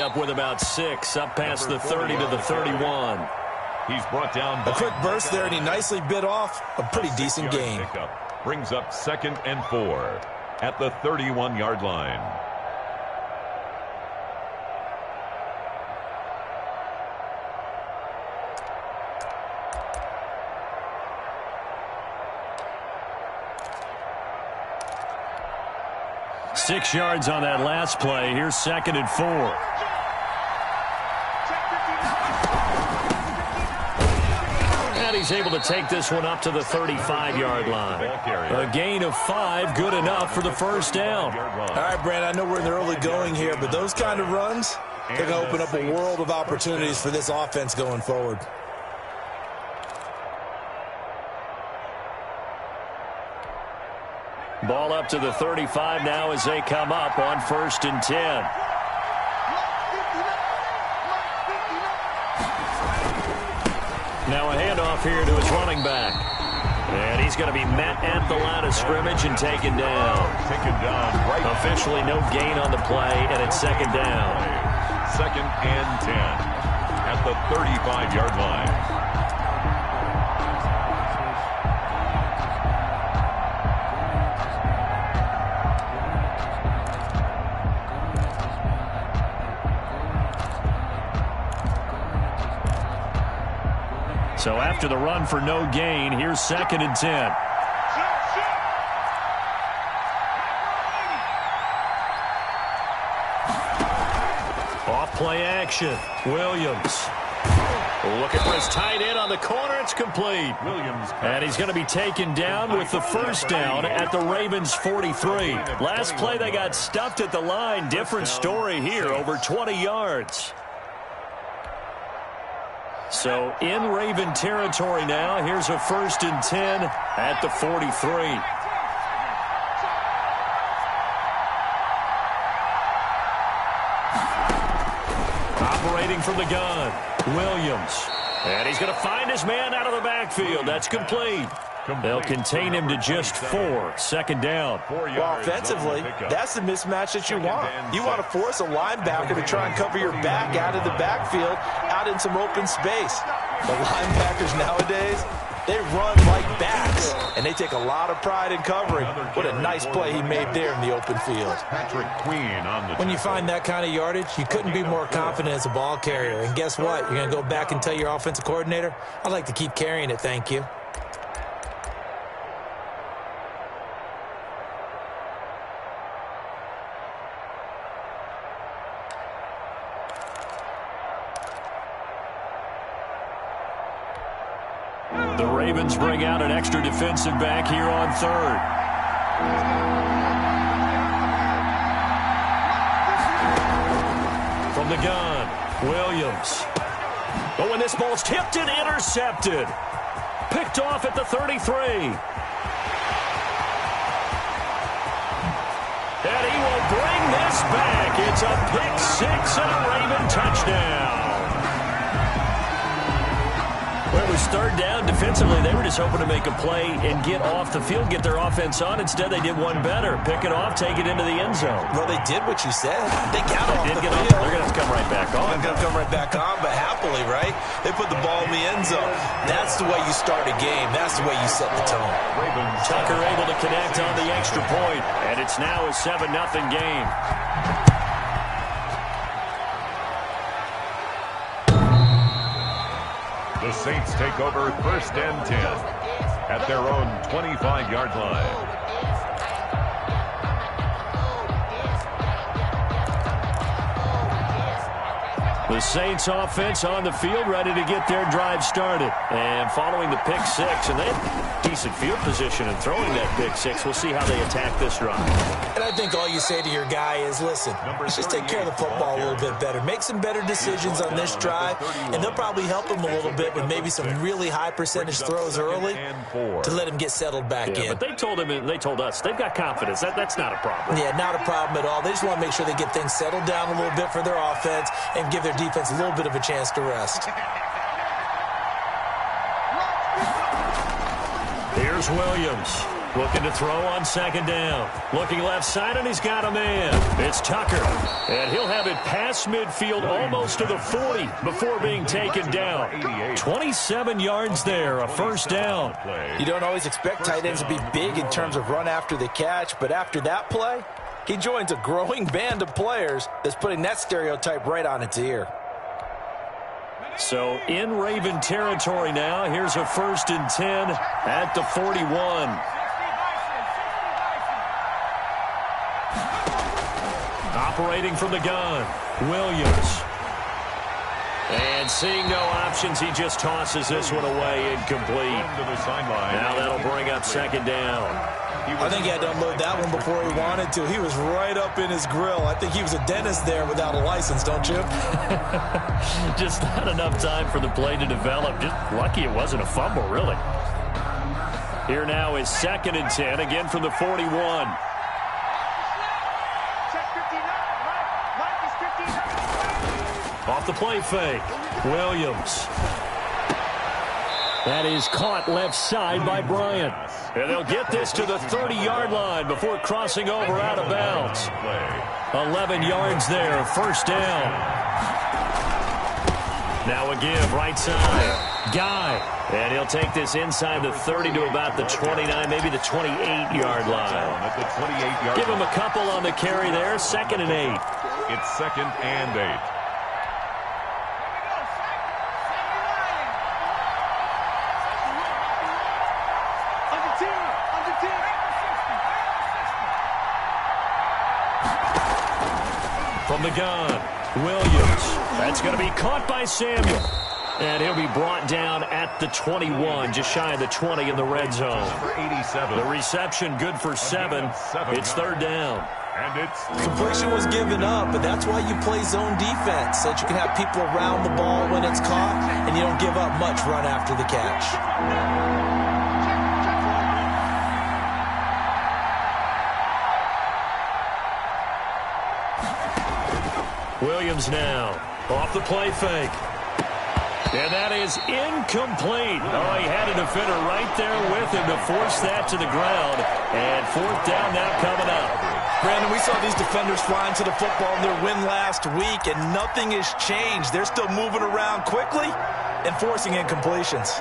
up with about 6, up past the 30 to the 31. He's brought down. A quick burst there, and he nicely bit off a pretty decent gain. Brings up 2nd and 4 at the 31-yard line. Six yards on that last play. Here's 2nd and 4. And he's able to take this one up to the 35-yard line. A gain of 5, good enough for the first down. All right, Brand, I know we're in the early going here, but those kind of runs, they're going to open up a world of opportunities for this offense going forward. Ball up to the 35 now as they come up on 1st and 10. Now a handoff here to his running back. And he's going to be met at the line of scrimmage and taken down. Officially no gain on the play, and it's 2nd down. 2nd and 10 at the 35-yard line. So after the run for no gain, here's 2nd and 10. Off play action. Williams. Looking for his tight end on the corner. It's complete. And he's going to be taken down with the first down at the Ravens' 43. Last play they got stuffed at the line. Different story here, over 20 yards. So in Raven territory now. Here's a 1st and 10 at the 43. Operating from the gun, Williams. And he's going to find his man out of the backfield. That's complete. They'll contain him to just 4. 2nd down. Well, offensively, that's the mismatch that you want. You want to force a linebacker to try and cover your back out of the backfield, out in some open space. The linebackers nowadays, they run like backs, and they take a lot of pride in covering. What a nice play he made there in the open field. When you find that kind of yardage, you couldn't be more confident as a ball carrier. And guess what? You're going to go back and tell your offensive coordinator, I'd like to keep carrying it, thank you. The Ravens bring out an extra defensive back here on 3rd. From the gun, Williams. But when this ball's tipped and intercepted. Picked off at the 33. And he will bring this back. It's a pick 6 and a Raven touchdown. Well, it was 3rd down. Defensively, they were just hoping to make a play and get off the field, get their offense on. Instead, they did one better. Pick it off, take it into the end zone. Well, they did what you said. They got off the field. They're going to come right back on. They're going to come right back on, but happily, right? They put the ball in the end zone. That's the way you start a game. That's the way you set the tone. Tucker able to connect on the extra point, and it's now a 7-0 game. The Saints take over 1st and 10 at their own 25-yard line. The Saints offense on the field, ready to get their drive started. And following the pick 6, and they have decent field position and throwing that pick 6. We'll see how they attack this drive. And I think all you say to your guy is, listen, just take care of the football a little bit better. Make some better decisions on this drive, and they'll probably help him a little bit with maybe some really high percentage throws early to let him get settled back in. But they told him, they told us, they've got confidence. That's not a problem. Yeah, not a problem at all. They just want to make sure they get things settled down a little bit for their offense and give their defense a little bit of a chance to rest. Here's Williams. Looking to throw on second down. Looking left side, and he's got a man. It's Tucker. And he'll have it past midfield almost to the 40 before being taken down. 27 yards there, a first down. You don't always expect tight ends to be big in terms of run after the catch, but after that play, he joins a growing band of players that's putting that stereotype right on its ear. So in Raven territory now, here's a 1st and 10 at the 41. Operating from the gun, Williams. And seeing no options, he just tosses this one away incomplete. Now that'll bring up second down. I think he had to unload that one before he wanted to. He was right up in his grill. I think he was a dentist there without a license, don't you? Just not enough time for the play to develop. Just lucky it wasn't a fumble, really. Here now is 2nd and 10, again from the 41. Off the play fake, Williams. That is caught left side by Bryant. And they'll get this to the 30-yard line before crossing over out of bounds. 11 yards there, first down. Now a give, right side. Guy. And he'll take this inside the 30 to about the 29, maybe the 28-yard line. Give him a couple on the carry there, 2nd and 8. It's 2nd and 8. From the gun, Williams. That's going to be caught by Samuel. And he'll be brought down at the 21, just shy of the 20 in the red zone. The reception good for 7. It's 3rd down. And it's completion was given up, but that's why you play zone defense, so that you can have people around the ball when it's caught, and you don't give up much run after the catch. Williams now off the play fake. And that is incomplete. Oh, he had a defender right there with him to force that to the ground. And 4th down now coming up. Brandon, we saw these defenders flying to the football in their win last week, and nothing has changed. They're still moving around quickly and forcing incompletions.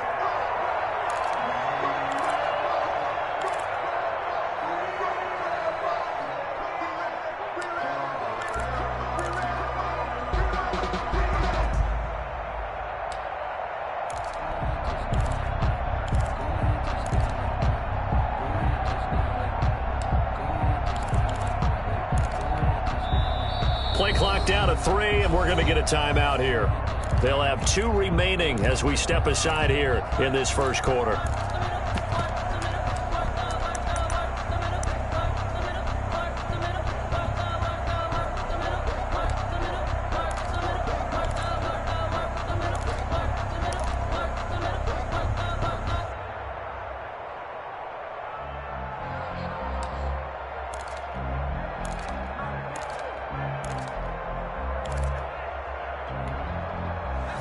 Play clock down to 3, and we're going to get a timeout here. They'll have 2 remaining as we step aside here in this first quarter.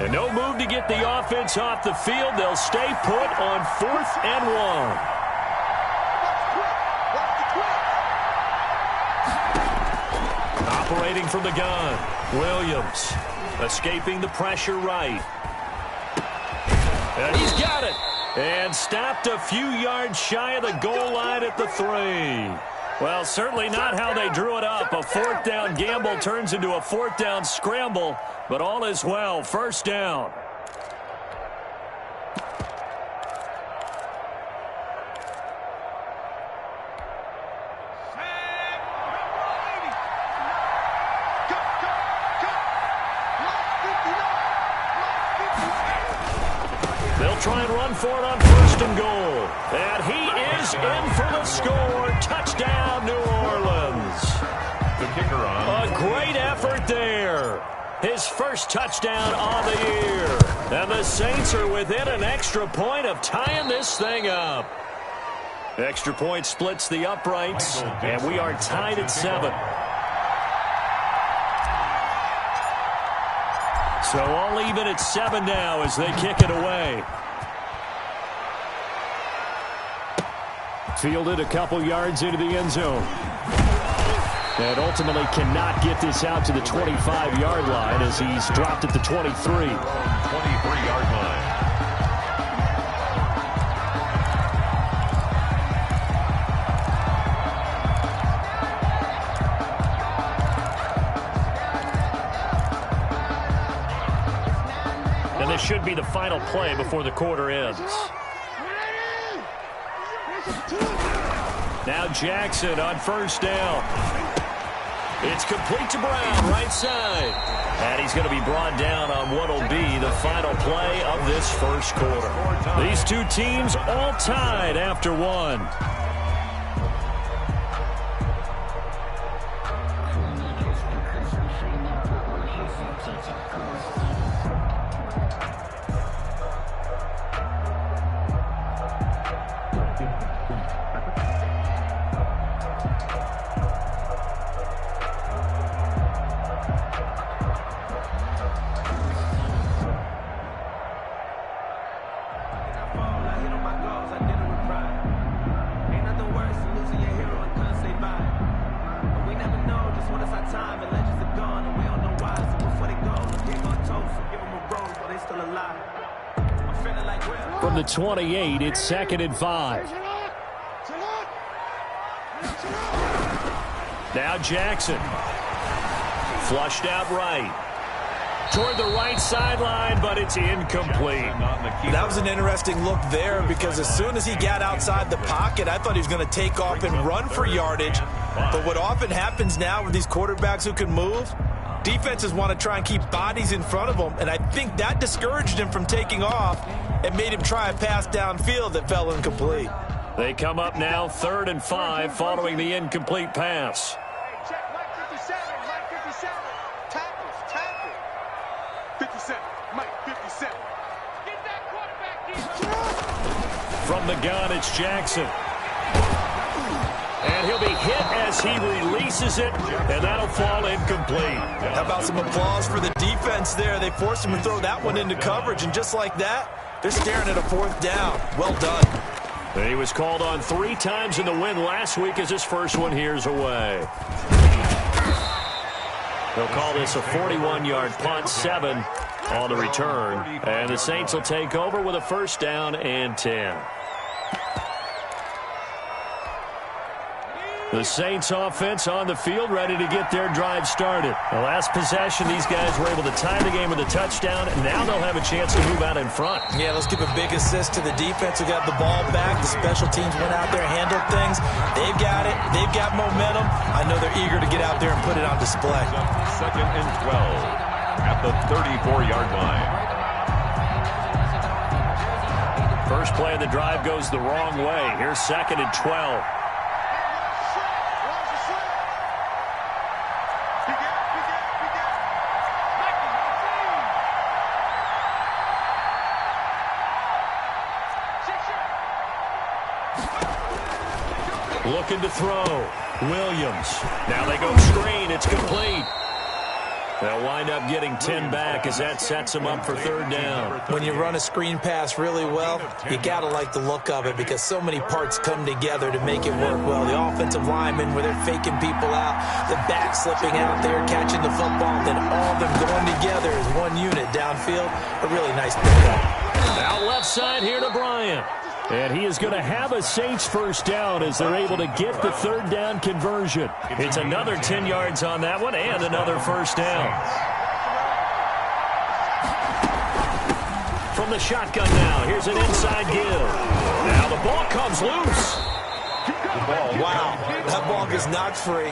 And no move to get the offense off the field. They'll stay put on 4th and 1. Operating from the gun, Williams. Escaping the pressure right. And he's got it. And stopped a few yards shy of the goal line at the 3. Well, certainly not how they drew it up. A 4th down gamble turns into a 4th down scramble, but all is well. First down. They'll try and run for it on 1st and goal. And he is in for the score. Touchdown, New Orleans. the kicker on. A great effort there. His first touchdown on the year. And the Saints are within an extra point of tying this thing up. Extra point splits the uprights, and we are tied at 7. So all even at 7 now as they kick it away. Fielded a couple yards into the end zone. And ultimately cannot get this out to the 25-yard line as he's dropped at the 23. 23-yard line. And this should be the final play before the quarter ends. Now Jackson on first down. It's complete to Brown, right side. And he's going to be brought down on what will be the final play of this first quarter. These two teams all tied after one. From the 28, it's 2nd and 5. Now Jackson. Flushed out right. Toward the right sideline, but it's incomplete. That was an interesting look there because as soon as he got outside the pocket, I thought he was going to take off and run for yardage. But what often happens now with these quarterbacks who can move, defenses want to try and keep bodies in front of them, and I think that discouraged him from taking off and made him try a pass downfield that fell incomplete. They come up now 3rd and 5 following the incomplete pass. Check Mike 57, Mike 57. Tackles. 57, Mike 57. Get that quarterback deep. From the gun, it's Jackson. And he'll be hit as he releases it, and that'll fall incomplete. How about some applause for the defense there? They forced him to throw that one into coverage, and just like that, they're staring at a 4th down. Well done. He was called on 3 times in the win last week as his first one here's away. They'll call this a 41-yard punt, 7 on the return. And the Saints will take over with a 1st down and 10. The Saints offense on the field, ready to get their drive started. The last possession, these guys were able to tie the game with a touchdown, and now they'll have a chance to move out in front. Yeah, let's give a big assist to the defense who got the ball back. The special teams went out there, handled things. They've got it. They've got momentum. I know they're eager to get out there and put it on display. 2nd and 12 at the 34-yard line. First play of the drive goes the wrong way. Here's 2nd and 12. Looking to throw. Williams. Now they go screen. It's complete. They'll wind up getting 10 back as that sets them up for 3rd down. When you run a screen pass really well, you got to like the look of it because so many parts come together to make it work well. The offensive linemen, where they're faking people out, the back slipping out there, catching the football, then all of them going together as one unit downfield. A really nice pickup. Now left side here to Bryant. And he is going to have a Saints 1st down as they're able to get the 3rd down conversion. It's another 10 yards on that one and another 1st down. From the shotgun now, here's an inside give. Now the ball comes loose. Wow, that ball gets knocked free,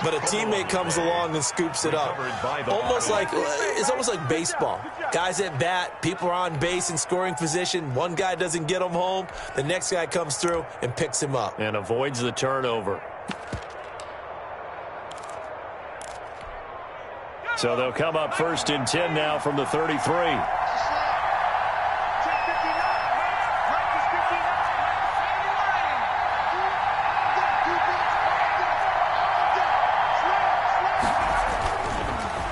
but a teammate comes along and scoops it up. It's almost like baseball. Guys at bat, people are on base in scoring position. One guy doesn't get him home. The next guy comes through and picks him up. And avoids the turnover. So they'll come up 1st and 10 now from the 33.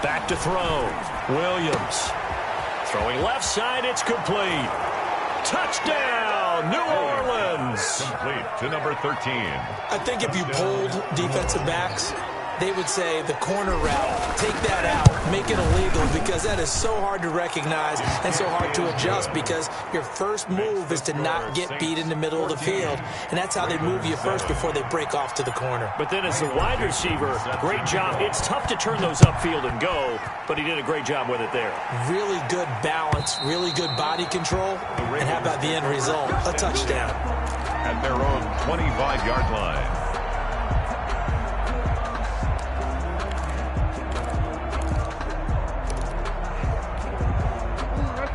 Back to throw. Williams. Throwing left side, it's complete. Touchdown, New Orleans. Complete to number 13. I think if you polled defensive backs, they would say the corner route, take that out, make it illegal, because that is so hard to recognize and so hard to adjust, because your first move is to not get beat in the middle of the field, and that's how they move you first before they break off to the corner. But then as a wide receiver, great job. It's tough to turn those upfield and go, but he did a great job with it there. Really good balance, really good body control, and how about the end result? A touchdown. At their own 25-yard line.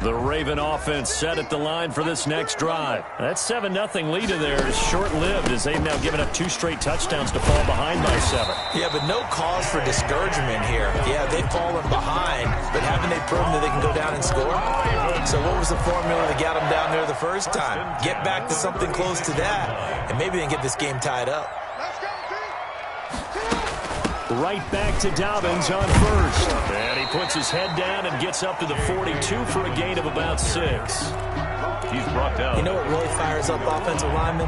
The Raven offense set at the line for this next drive. That 7-0 lead of theirs is short-lived as they've now given up 2 straight touchdowns to fall behind by 7. Yeah, but no cause for discouragement here. Yeah, they've fallen behind, but haven't they proven that they can go down and score? So what was the formula that got them down there the first time? Get back to something close to that, and maybe they can get this game tied up. Right back to Dobbins on first. And he puts his head down and gets up to the 42 for a gain of about 6. He's brought down. You know what really fires up offensive linemen?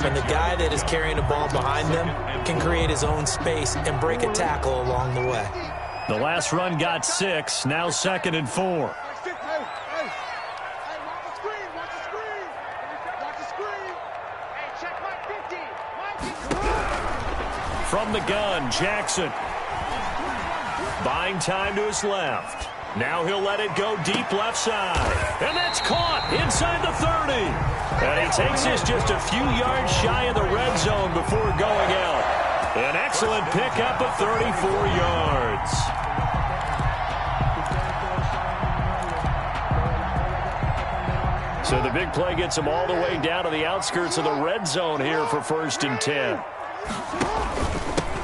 When the guy that is carrying the ball behind them can create his own space and break a tackle along the way. The last run got 6, now 2nd and 4. From the gun, Jackson. Buying time to his left. Now he'll let it go deep left side. And that's caught inside the 30. And he takes this just a few yards shy of the red zone before going out. An excellent pickup of 34 yards. So the big play gets him all the way down to the outskirts of the red zone here for 1st and 10.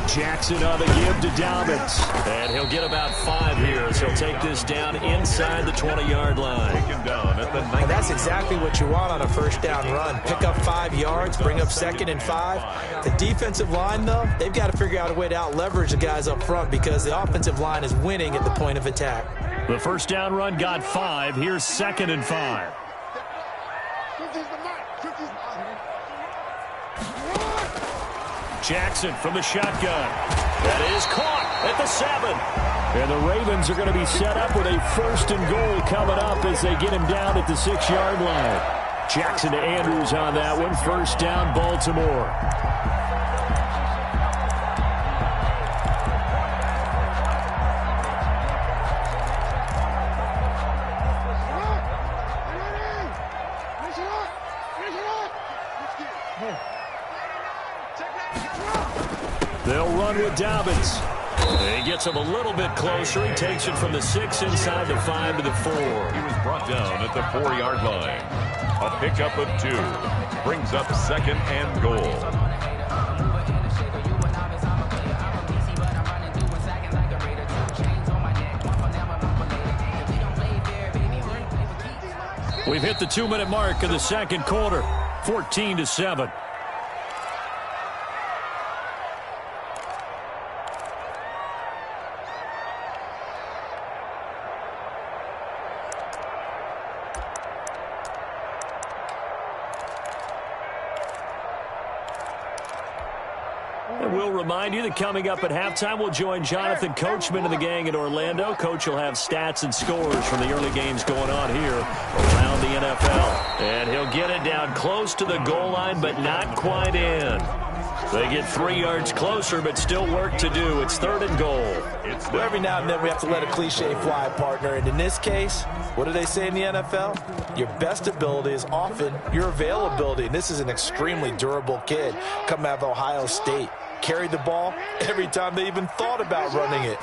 Jackson on the give to Dobbins. And he'll get about 5 here as he'll take this down inside the 20-yard line. And that's exactly what you want on a first down run. Pick up 5 yards, bring up 2nd and 5. The defensive line, though, they've got to figure out a way to out-leverage the guys up front because the offensive line is winning at the point of attack. The first down run got 5. Here's 2nd and 5. Jackson from the shotgun. That is caught at the 7. And the Ravens are going to be set up with a 1st and goal coming up as they get him down at the 6-yard line. Jackson to Andrews on that one. 1st down, Baltimore. They'll run with Dobbins. He gets him a little bit closer. He takes it from the 6 inside the 5 to the 4. He was brought down at the 4-yard line. A pickup of 2. Brings up 2nd and goal. We've hit the 2-minute mark of the 2nd quarter. 14-7. And we'll remind you that coming up at halftime, we'll join Jonathan Coachman and the gang in Orlando. Coach will have stats and scores from the early games going on here around the NFL. And he'll get it down close to the goal line, but not quite in. They get 3 yards closer, but still work to do. It's 3rd and goal. Well, every now and then we have to let a cliche fly, partner. And in this case, what do they say in the NFL? Your best ability is often your availability. And this is an extremely durable kid coming out of Ohio State. Carried the ball every time they even thought about running it.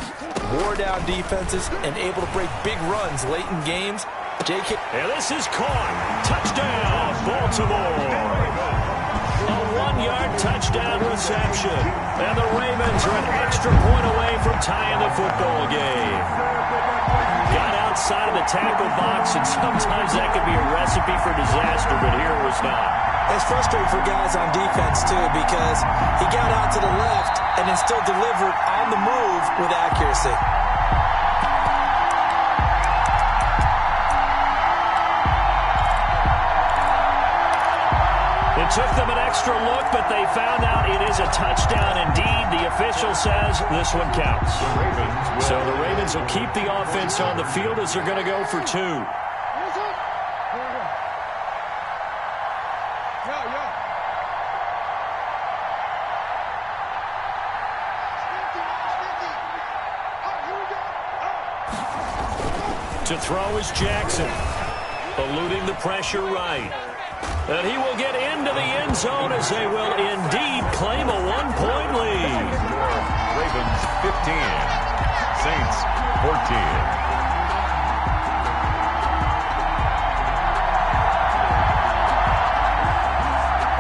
Wore down defenses and able to break big runs late in games. And this is caught. Touchdown, Baltimore. A 1-yard touchdown reception. And the Ravens are an extra point away from tying the football game. Got outside of the tackle box, and sometimes that could be a recipe for disaster, but here it was not. It's frustrating for guys on defense, too, because he got out to the left and then still delivered on the move with accuracy. It took them an extra look, but they found out it is a touchdown indeed. The official says this one counts. So the Ravens will keep the offense on the field as they're going to go for 2. To throw is Jackson, eluding the pressure right. And he will get into the end zone as they will indeed claim a 1-point lead. Ravens 15, Saints 14.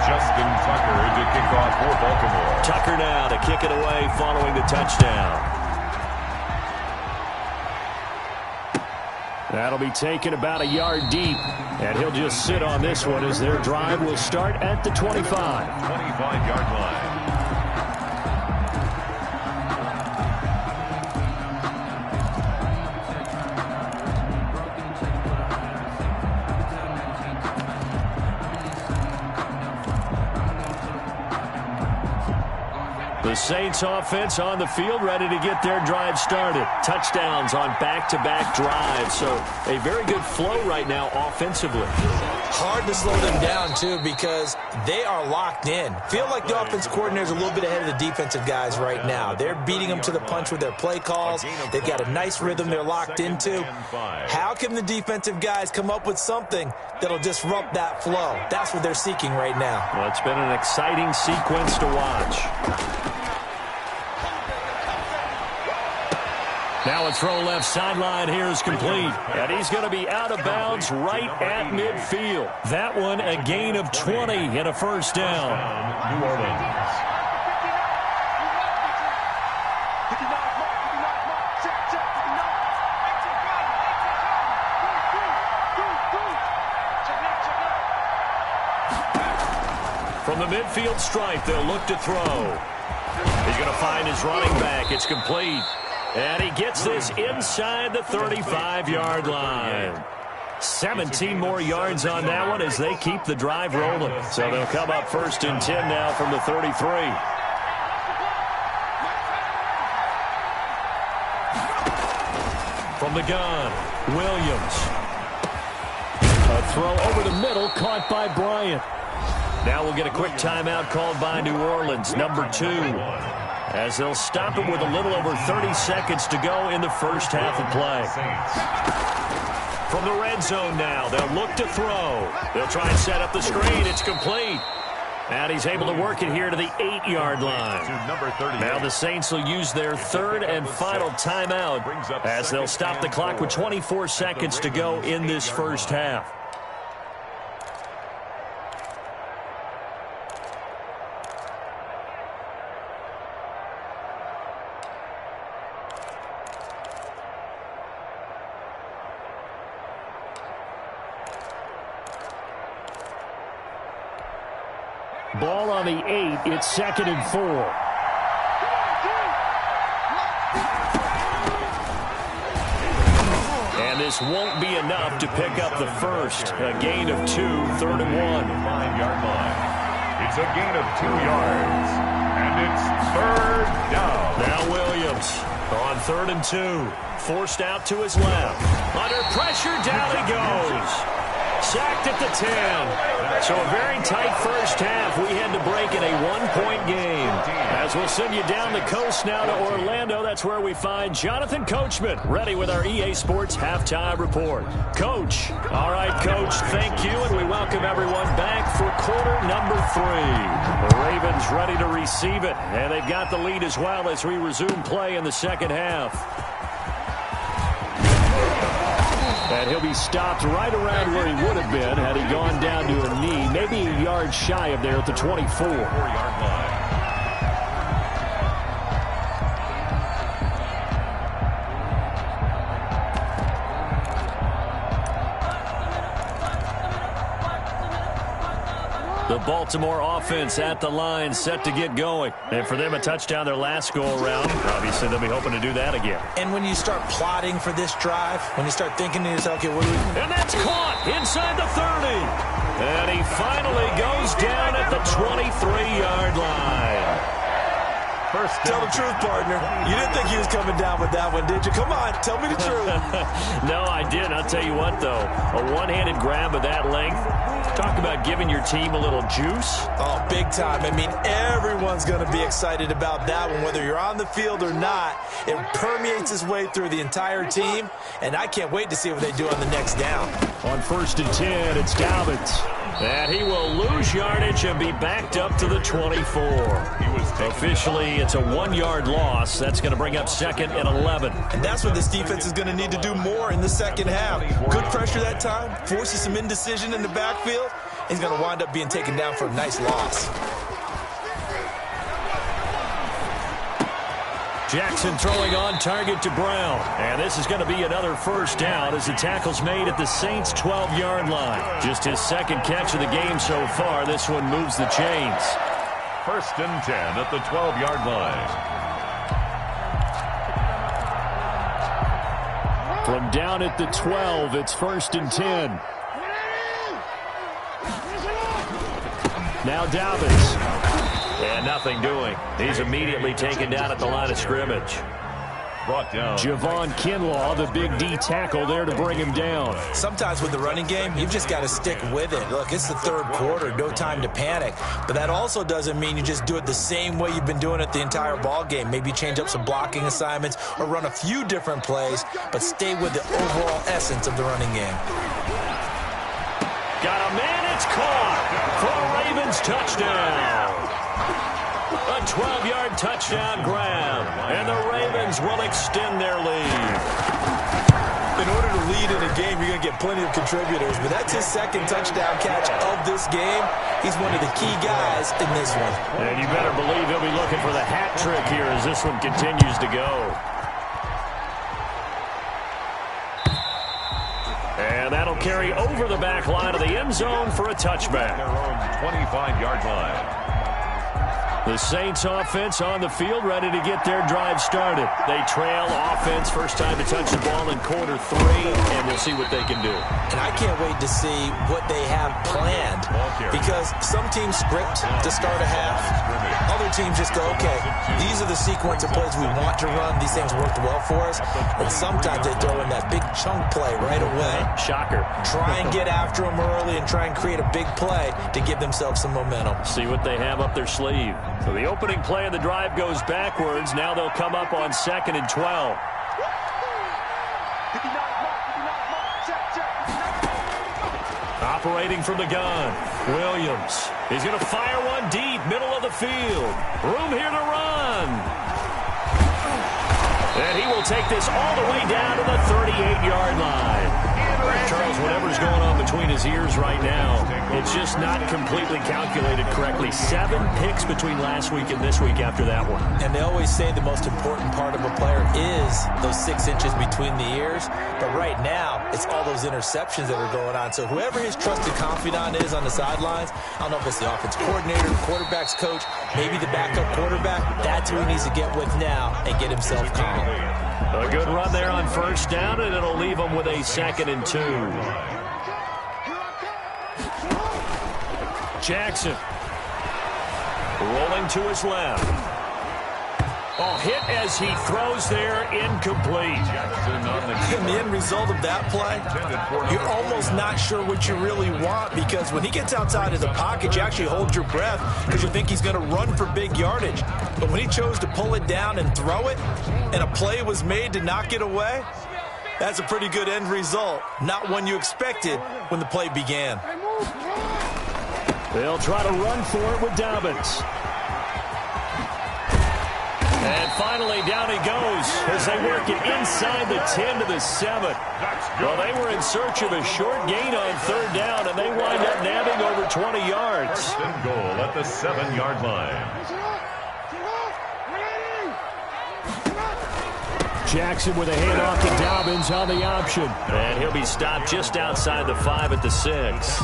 Justin Tucker to kick off for Baltimore. Tucker now to kick it away following the touchdown. That'll be taken about a yard deep, and he'll just sit on this one as their drive will start at the 25. 25-yard line. The Saints offense on the field, ready to get their drive started. Touchdowns on back-to-back drives, so a very good flow right now offensively. Hard to slow them down, too, because they are locked in. Feel like the offense coordinator is a little bit ahead of the defensive guys right now. They're beating them to the punch with their play calls. They've got a nice rhythm they're locked into. How can the defensive guys come up with something that'll disrupt that flow? That's what they're seeking right now. Well, it's been an exciting sequence to watch. Now a throw left sideline here is complete. And he's going to be out of bounds right at midfield. That one a gain of 20 and a first down. New Orleans. From the midfield stripe, they'll look to throw. He's going to find his running back. It's complete. And he gets this inside the 35-yard line. 17 more yards on that one as they keep the drive rolling. So they'll come up 1st and 10 now from the 33. From the gun, Williams. A throw over the middle, caught by Bryant. Now we'll get a quick timeout called by New Orleans, number 2. As they'll stop it with a little over 30 seconds to go in the first half of play. From the red zone now, they'll look to throw. They'll try and set up the screen. It's complete. And he's able to work it here to the 8-yard line. Now the Saints will use their 3rd and final timeout as they'll stop the clock with 24 seconds to go in this first half. Ball on the 8. It's 2nd and 4. And this won't be enough to pick up the first. A gain of 2, 3rd and 1. 5-yard line. It's a gain of 2 yards. And it's 3rd down. Now Williams on 3rd and 2. Forced out to his left. Under pressure, down he goes. Sacked at the 10. So a very tight first half. We had to break in a 1-point game. As we'll send you down the coast now to Orlando, that's where we find Jonathan Coachman, ready with our EA Sports Halftime Report. Coach. All right, Coach, thank you, and we welcome everyone back for quarter number 3. The Ravens ready to receive it, and they've got the lead as well as we resume play in the second half. And he'll be stopped right around where he would have been had he gone down to a knee, maybe a yard shy of there at the 24. 4-yard line. The Baltimore offense at the line, set to get going. And for them, a touchdown their last go-around. Obviously, they'll be hoping to do that again. And when you start plotting for this drive, when you start thinking to yourself, okay, what do we... And that's caught inside the 30. And he finally goes down at the 23-yard line. Tell the truth, partner. You didn't think he was coming down with that one, did you? Come on, tell me the truth. No, I didn't. I'll tell you what, though. A one-handed grab of that length. Talk about giving your team a little juice. Oh, big time. I mean, everyone's going to be excited about that one, whether you're on the field or not. It permeates its way through the entire team, and I can't wait to see what they do on the next down. On 1st and 10, it's Dobbins. And he will lose yardage and be backed up to the 24. Officially, it's a 1-yard loss. That's going to bring up 2nd and 11. And that's what this defense is going to need to do more in the second half. Good pressure that time, forces some indecision in the backfield. He's going to wind up being taken down for a nice loss. Jackson throwing on target to Brown. And this is going to be another 1st down as the tackle's made at the Saints' 12-yard line. Just his 2nd catch of the game so far. This one moves the chains. 1st and 10 at the 12-yard line. From down at the 12, it's 1st and 10. Now Dobbins. And nothing doing. He's immediately taken down at the line of scrimmage. Brought down. Javon Kinlaw, the big D tackle there to bring him down. Sometimes with the running game, you've just got to stick with it. Look, it's the 3rd quarter, no time to panic. But that also doesn't mean you just do it the same way you've been doing it the entire ball game. Maybe change up some blocking assignments or run a few different plays, but stay with the overall essence of the running game. Got a man, it's caught for a Ravens touchdown. A 12-yard touchdown grab, and the Ravens will extend their lead. In order to lead in a game, you're going to get plenty of contributors, but that's his 2nd touchdown catch of this game. He's one of the key guys in this one. And you better believe he'll be looking for the hat trick here as this one continues to go. And that'll carry over the back line of the end zone for a touchback. Their own 25-yard line. The Saints offense on the field, ready to get their drive started. They trail offense, first time to touch the ball in quarter 3, and we'll see what they can do. And I can't wait to see what they have planned, because some teams script to start a half. Other teams just go, okay, these are the sequence of plays we want to run. These things worked well for us. And sometimes they throw in that big chunk play right away. Shocker. Try and get after them early and try and create a big play to give themselves some momentum. See what they have up their sleeve. So the opening play of the drive goes backwards. Now they'll come up on 2nd and 12. Operating from the gun, Williams. He's going to fire one deep, middle of the field. Room here to run. And he will take this all the way down to the 38-yard line. Charles, whatever's going on between his ears right now, it's just not completely calculated correctly. 7 picks between last week and this week after that one. And they always say the most important part of a player is those 6 inches between the ears. But right now, it's all those interceptions that are going on. So whoever his trusted confidant is on the sidelines, I don't know if it's the offense coordinator, the quarterback's coach, maybe the backup quarterback, that's who he needs to get with now and get himself calm. A good run there on 1st down, and it'll leave them with a 2nd and 2. Jackson rolling to his left. Oh, hit as he throws there, incomplete. And the end result of that play, you're almost not sure what you really want, because when he gets outside of the pocket, you actually hold your breath because you think he's going to run for big yardage. But when he chose to pull it down and throw it, and a play was made to knock it away, that's a pretty good end result. Not one you expected when the play began. They'll try to run for it with Dobbins. And finally, down he goes as they work it inside the 10 to the 7. Well, they were in search of a short gain on 3rd down, and they wind up nabbing over 20 yards. 1st and goal at the 7-yard line. Jackson with a handoff to Dobbins on the option. And he'll be stopped just outside the 5 at the 6.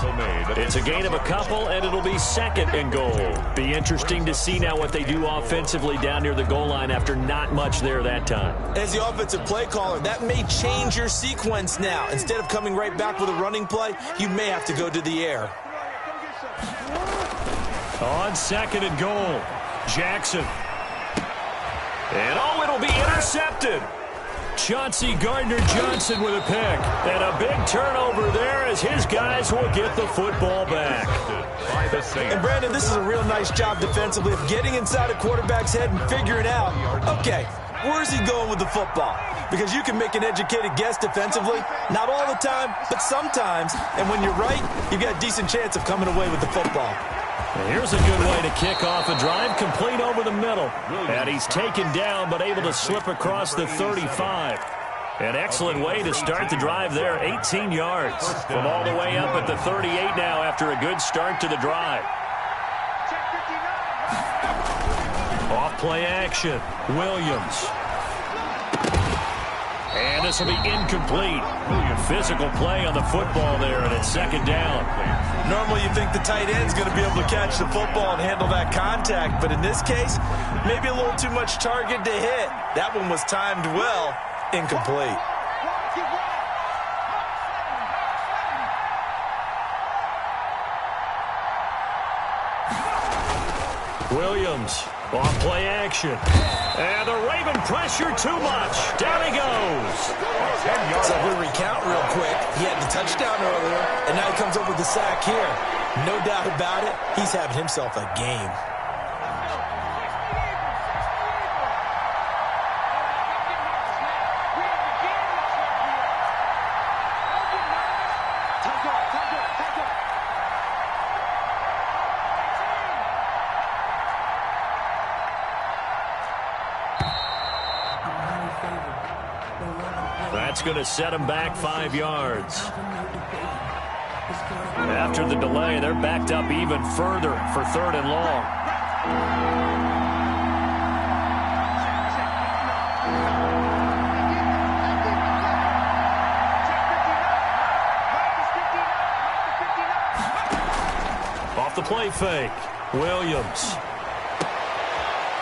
It's a gain of a couple, and it'll be 2nd and goal. Be interesting to see now what they do offensively down near the goal line after not much there that time. As the offensive play caller, that may change your sequence now. Instead of coming right back with a running play, you may have to go to the air. On second and goal, Jackson. And it'll be intercepted. Chauncey Gardner-Johnson with a pick. And a big turnover there as his guys will get the football back. And Brandon, this is a real nice job defensively of getting inside a quarterback's head and figuring out, okay, where's he going with the football? Because you can make an educated guess defensively, not all the time, but sometimes. And when you're right, you've got a decent chance of coming away with the football. And here's a good way to kick off a drive, complete over the middle. And he's taken down, but able to slip across the 35. An excellent way to start the drive there, 18 yards. From all the way up at the 38 now after a good start to the drive. Off play action, Williams. And this will be incomplete. Physical play on the football there, and it's second down. Normally you think the tight end's going to be able to catch the football and handle that contact, but in this case, maybe a little too much target to hit. That one was timed well, incomplete. Williams, off play action. And the Raven pressure too much. Down he goes. So we recount real quick. He had the touchdown earlier, and now he comes up with the sack here. No doubt about it, he's having himself a game. That's going to set him back 5 yards. After the delay, they're backed up even further for third and long. Off the play fake, Williams.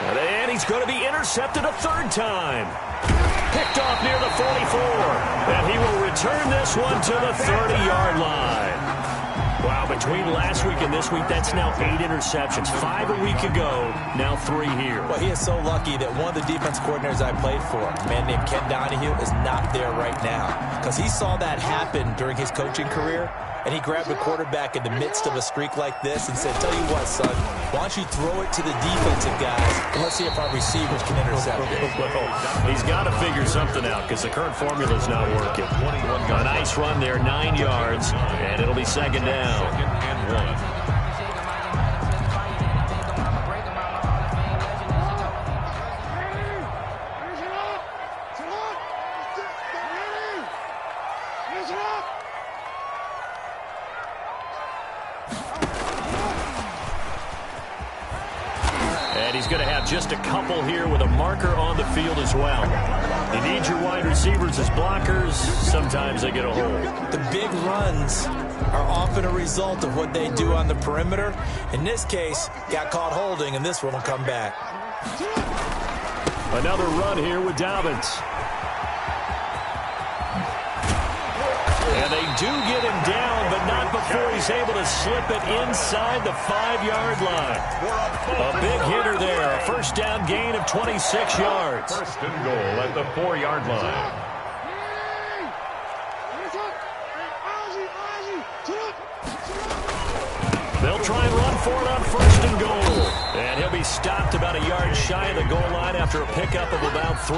And he's going to be intercepted a third time. Picked off near the 44. And he will return this one to the 30-yard line. Wow, between last week and this week, that's now 8 interceptions. 5 a week ago, now 3 here. Well, he is so lucky that one of the defense coordinators I played for, a man named Ken Donahue, is not there right now. Because he saw that happen during his coaching career, and he grabbed a quarterback in the midst of a streak like this and said, tell you what, son, why don't you throw it to the defensive guys, and let's see if our receivers can intercept it. Well, he's got to figure something out because the current formula is not working. A nice run there, 9 yards, and it'll be second down. Second and 1. And he's going to have just a couple here with a marker on the field as well. You need your wide receivers as blockers. Sometimes they get a hold. The big runs are often a result of what they do on the perimeter. In this case, got caught holding, and this one will come back. Another run here with Dobbins. And they do get him down, but not before he's able to slip it inside the 5-yard line. A big hitter there. A first down gain of 26 yards. First and goal at the 4-yard line. They'll try and run for it on first and goal. And he'll be stopped about a yard shy of the goal line after a pickup of about 3.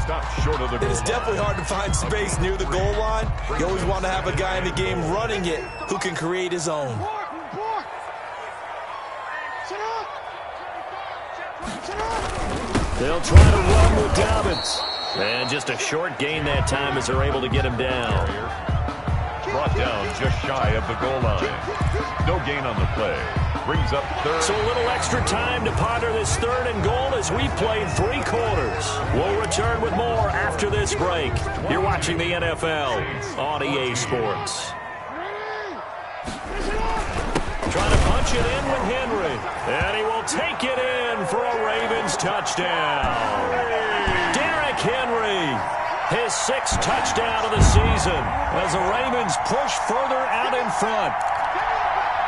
Stopped short of the goal line. It's definitely hard to find space near the goal line. You always want to have a guy in the game running it who can create his own. They'll try to run with Dobbins. And just a short gain that time as they're able to get him down. Brought down just shy of the goal line. No gain on the play. Brings up third. So a little extra time to ponder this third and goal as we played 3 quarters. We'll return with more after this break. You're watching the NFL on EA Sports. Trying to punch it in with Henry. And he will take it in for a Ravens touchdown. Derrick Henry. His 6th touchdown of the season as the Ravens push further out in front.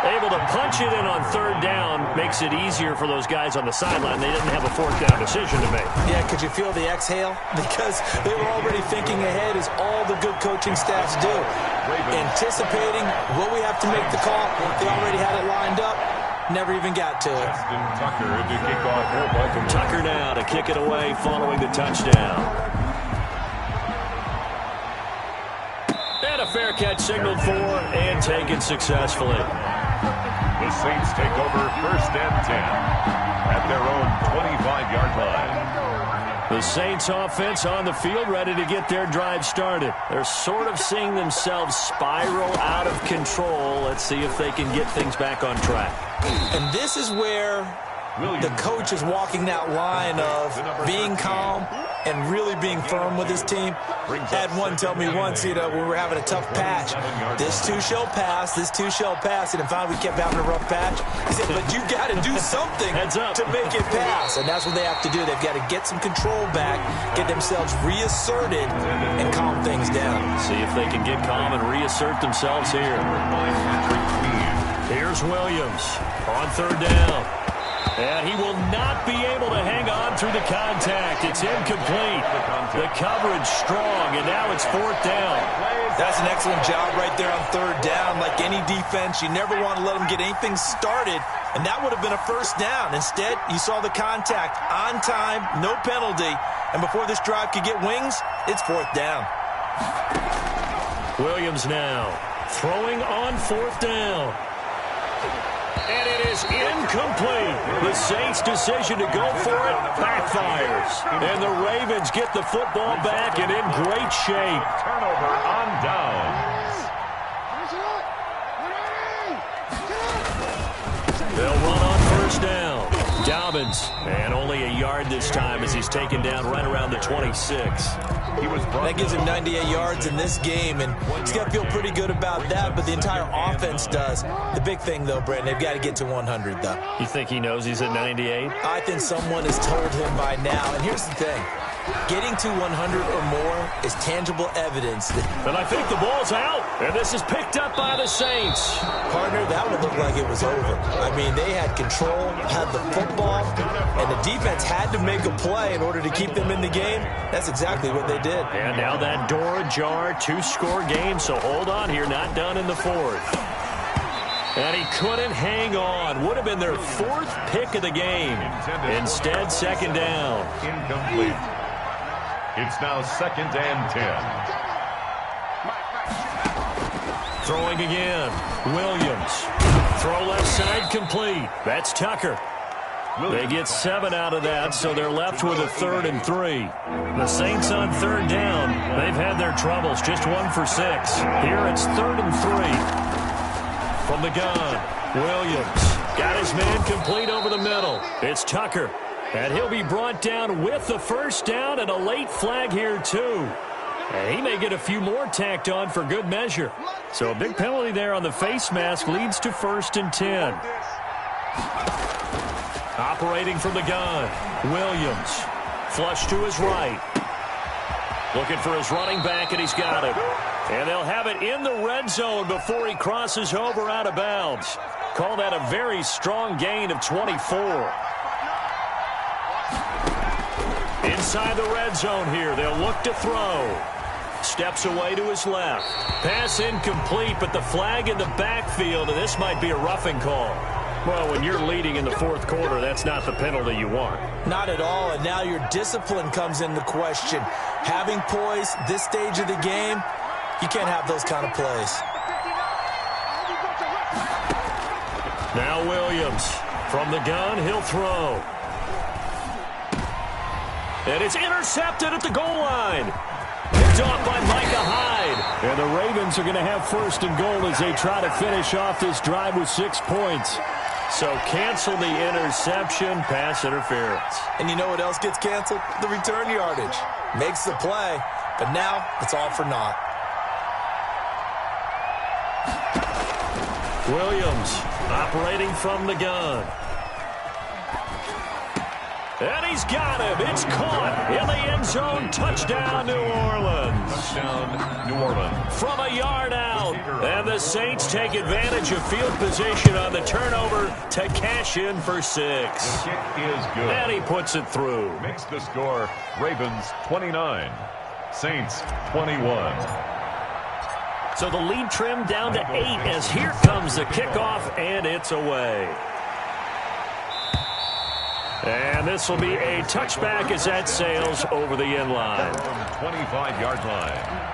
Able to punch it in on third down makes it easier for those guys on the sideline. They didn't have a fourth down decision to make. Yeah, could you feel the exhale? Because they were already thinking ahead, as all the good coaching staffs do. Anticipating what we have to make the call. They already had it lined up. Never even got to it. Tucker now to kick it away following the touchdown. And a fair catch signaled for and taken successfully. The Saints take over 1st and 10 at their own 25-yard line. The Saints offense on the field, ready to get their drive started. They're sort of seeing themselves spiral out of control. Let's see if they can get things back on track. And this is where the coach is walking that line of being calm and really being firm with his team. Had one tell me once, when we were having a tough patch, this too shall pass, this too shall pass. And finally we kept having a rough patch. He said, but you got to do something to make it pass. And that's what they have to do. They've got to get some control back, get themselves reasserted, and calm things down. See if they can get calm and reassert themselves here. Here's Williams on third down. And he will not be able to hang on through the contact. It's incomplete. The coverage strong, and now it's fourth down. That's an excellent job right there on third down. Like any defense, you never want to let them get anything started, and that would have been a first down. Instead, you saw the contact on time, no penalty, and before this drive could get wings, it's fourth down. Williams now throwing on fourth down. And it is incomplete. The Saints' decision to go for it backfires. And the Ravens get the football back and in great shape. Turnover on downs. They'll run on first down. Dobbins, and only a yard this time as he's taken down right around the 26. That gives him 98 yards in this game, and he's got to feel pretty good about that, but the entire offense does. The big thing, though, Brandon, they've got to get to 100, though. You think he knows he's at 98? I think someone has told him by now, and here's the thing. Getting to 100 or more is tangible evidence. And I think the ball's out, and this is picked up by the Saints. Partner, that would look like it was over. I mean, they had control, had the football, and the defense had to make a play in order to keep them in the game. That's exactly what they did. And now that door ajar, two-score game, so hold on here, not done in the fourth. And he couldn't hang on. Would have been their fourth pick of the game. Instead, second down. Incomplete. It's now 2nd and 10. Throwing again. Williams. Throw left side complete. That's Tucker. They get 7 out of that, so they're left with a 3rd and 3. The Saints on third down. They've had their troubles, just 1 for 6. Here it's 3rd and 3. From the gun, Williams got his man complete over the middle. It's Tucker, and he'll be brought down with the first down and a late flag here, too. And he may get a few more tacked on for good measure. So a big penalty there on the face mask leads to 1st and 10. Operating from the gun, Williams. Flush to his right. Looking for his running back, and he's got it. And they'll have it in the red zone before he crosses over out of bounds. Call that a very strong gain of 24. Inside the red zone here, they'll look to throw. Steps away to his left. Pass incomplete, but the flag in the backfield, and this might be a roughing call. Well, when you're leading in the fourth quarter, that's not the penalty you want. Not at all, and now your discipline comes into question. Having poise this stage of the game, you can't have those kind of plays. Now Williams. From the gun, he'll throw. And it's intercepted at the goal line. Picked off by Micah Hyde. And the Ravens are going to have 1st and goal as they try to finish off this drive with 6 points. So cancel the interception, pass interference. And you know what else gets canceled? The return yardage. Makes the play, but now it's all for naught. Williams operating from the gun. And he's got him. It's caught in the end zone. Touchdown, New Orleans. Touchdown, New Orleans. From a yard out. And the Saints take advantage of field position on the turnover to cash in for 6. The kick is good. And he puts it through. Makes the score Ravens 29, Saints 21. So the lead trimmed down to 8 as here comes the kickoff, and it's away. And this will be a touchback as that sails over the end line. 25-yard line.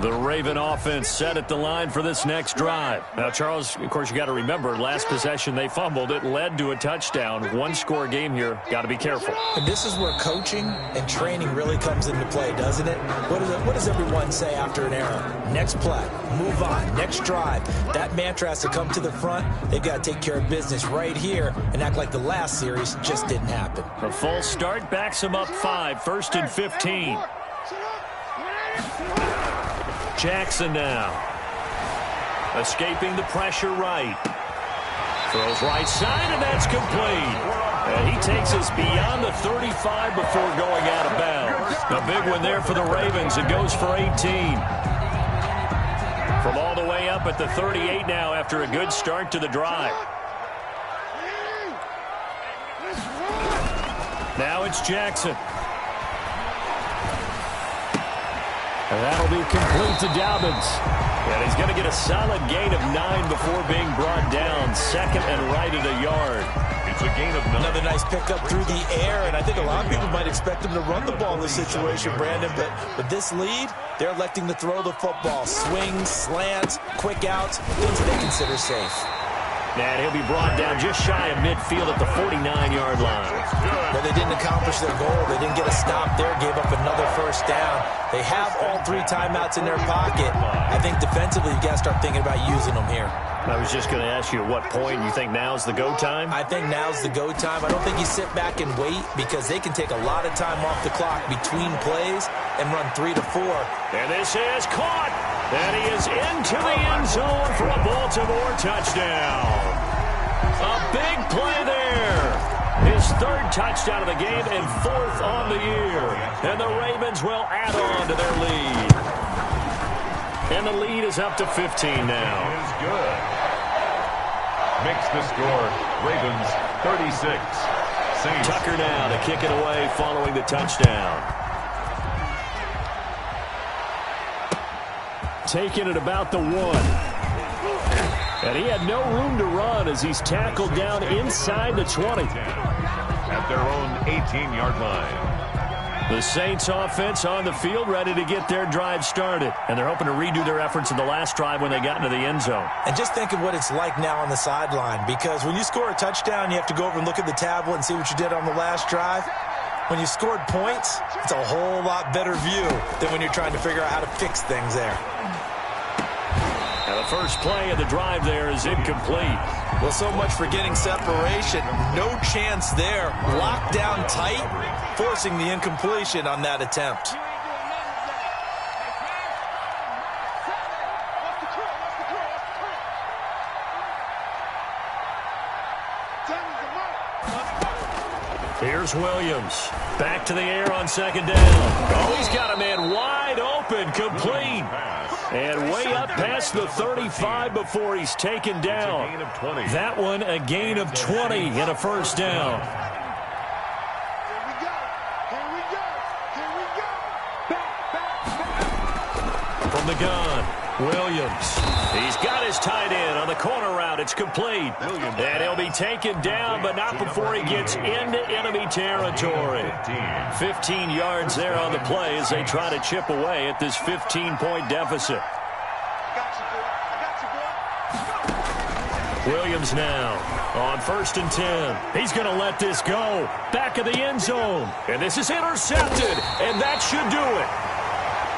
The Raven offense set at the line for this next drive. Now, Charles, of course, you got to remember, last possession they fumbled. It led to a touchdown. One-score game here. Got to be careful. And this is where coaching and training really comes into play, doesn't it? What does everyone say after an error? Next play, move on, next drive. That mantra has to come to the front. They've got to take care of business right here and act like the last series just didn't happen. A false start backs them up 5, 1st and 15. Jackson now. Escaping the pressure right. Throws right side, and that's complete. And he takes us beyond the 35 before going out of bounds. A big one there for the Ravens. It goes for 18. From all the way up at the 38 now after a good start to the drive. Now it's Jackson. And that'll be complete to Dobbins. And he's going to get a solid gain of 9 before being brought down. 2nd and right at a yard. It's a gain of 9. Another nice pickup through the air, and I think a lot of people might expect him to run the ball in this situation, Brandon. But with this lead, they're electing to throw the football. Swings, slants, quick outs, things that they consider safe. And he'll be brought down just shy of midfield at the 49-yard line. But they didn't accomplish their goal. They didn't get a stop there, gave up another first down. They have all 3 timeouts in their pocket. I think defensively, you got to start thinking about using them here. I was just going to ask you at what point you think now's the go time? I think now's the go time. I don't think you sit back and wait because they can take a lot of time off the clock between plays and run 3 to 4. And this is caught. And he is into the end zone for a Baltimore touchdown. A big play there. His 3rd touchdown of the game and 4th on the year. And the Ravens will add on to their lead. And the lead is up to 15 now. Is good. Makes the score Ravens 36. Saints. Tucker now to kick it away following the touchdown. Taking it about the 1. And he had no room to run as he's tackled down inside the 20. At their own 18-yard line. The Saints offense on the field ready to get their drive started. And they're hoping to redo their efforts in the last drive when they got into the end zone. And just think of what it's like now on the sideline. Because when you score a touchdown, you have to go over and look at the tablet and see what you did on the last drive. When you scored points, it's a whole lot better view than when you're trying to figure out how to fix things there. Now the first play of the drive there is incomplete. Well, so much for getting separation. No chance there. Locked down tight, forcing the incompletion on that attempt. Here's Williams. Back to the air on 2nd down. Oh, he's got a man wide open, complete. And way up past the 35 before he's taken down. That one a gain of 20 and a first down. From the gun, Williams. He's got his tight end on the corner route. It's complete. And he'll be taken down, but not before he gets into enemy territory. 15 yards there on the play as they try to chip away at this 15-point deficit. Williams now on 1st and 10. He's going to let this go. Back of the end zone. And this is intercepted. And that should do it.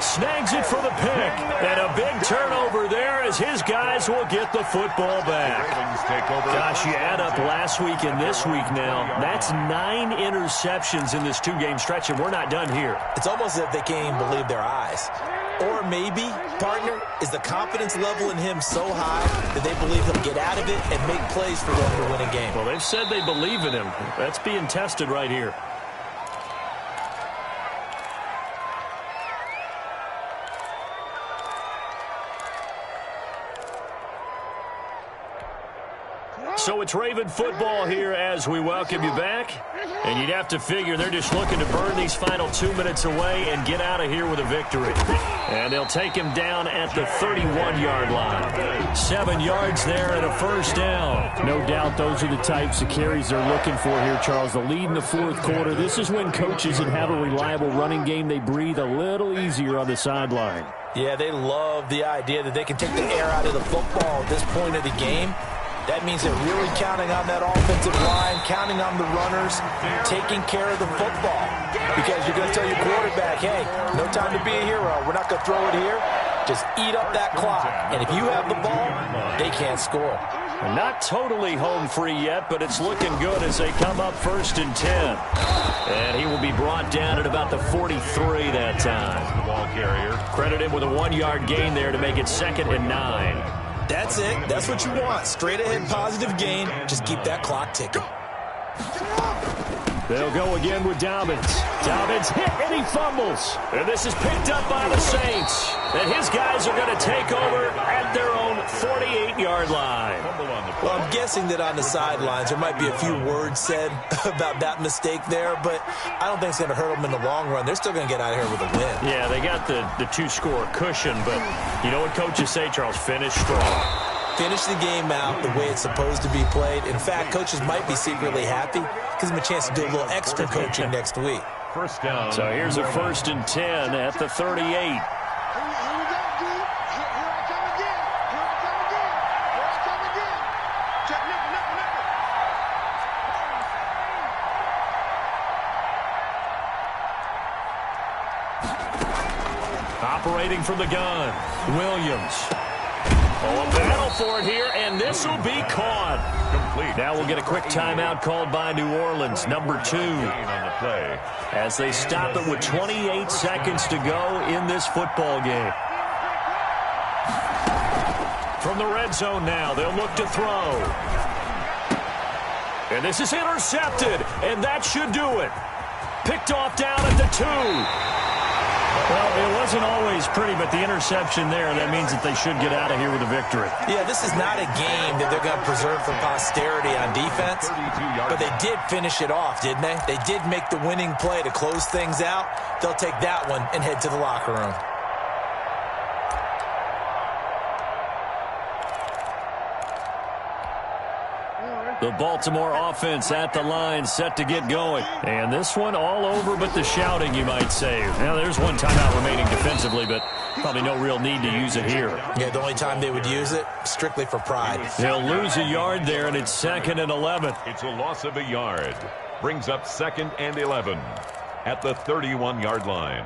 Snags it for the pick. And a big turnover there as his guys will get the football back. Gosh, you add up last week and this week now. That's 9 interceptions in this 2-game stretch, and we're not done here. It's almost as if they can't even believe their eyes. Or maybe, partner, is the confidence level in him so high that they believe he'll get out of it and make plays for them to win a game. Well, they've said they believe in him. That's being tested right here. So it's Raven football here as we welcome you back. And you'd have to figure they're just looking to burn these final 2 minutes away and get out of here with a victory. And they'll take him down at the 31-yard line. 7 yards there and a first down. No doubt those are the types of carries they're looking for here, Charles. The lead in the fourth quarter. This is when coaches that have a reliable running game, they breathe a little easier on the sideline. Yeah, they love the idea that they can take the air out of the football at this point of the game. That means they're really counting on that offensive line, counting on the runners, taking care of the football. Because you're going to tell your quarterback, hey, no time to be a hero. We're not going to throw it here. Just eat up that clock. And if you have the ball, they can't score. And not totally home free yet, but it's looking good as they come up 1st and 10. And he will be brought down at about the 43 that time. Ball carrier. Credit him with a 1-yard gain there to make it 2nd and 9. That's it. That's what you want. Straight ahead positive gain. Just keep that clock ticking. They'll go again with Dobbins. Dobbins hit and he fumbles. And this is picked up by the Saints. And his guys are going to take over at their own 48-yard line. Well, I'm guessing that on the sidelines there might be a few words said about that mistake there, but I don't think it's going to hurt them in the long run. They're still going to get out of here with a win. Yeah, they got the 2-score cushion, but you know what coaches say, Charles? Finish strong. Finish the game out the way it's supposed to be played. In fact, coaches might be secretly happy. Gives them a chance to do a little extra coaching next week. First down. So here's a 1st and 10 at the 38. Operating from the gun, Williams. Oh, a battle for it here, and this will be caught. Complete. Now we'll get a quick timeout called by New Orleans, number 2. On the play. As they stop it with 28 seconds to go in this football game. From the red zone now, they'll look to throw. And this is intercepted, and that should do it. Picked off down at the 2. Well, it wasn't always pretty, but the interception there, that means that they should get out of here with a victory. Yeah, this is not a game that they're going to preserve for posterity on defense, but they did finish it off, didn't they? They did make the winning play to close things out. They'll take that one and head to the locker room. The Baltimore offense at the line, set to get going. And this one all over but the shouting, you might say. Now, there's one timeout remaining defensively, but probably no real need to use it here. Yeah, the only time they would use it, strictly for pride. They'll lose a yard there, and it's 2nd and 11. It's a loss of a yard. Brings up 2nd and 11 at the 31-yard line.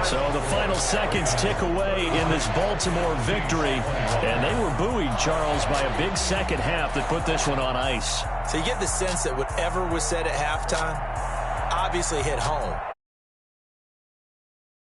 So the final seconds tick away in this Baltimore victory. And they were buoyed, Charles, by a big second half that put this one on ice. So you get the sense that whatever was said at halftime obviously hit home.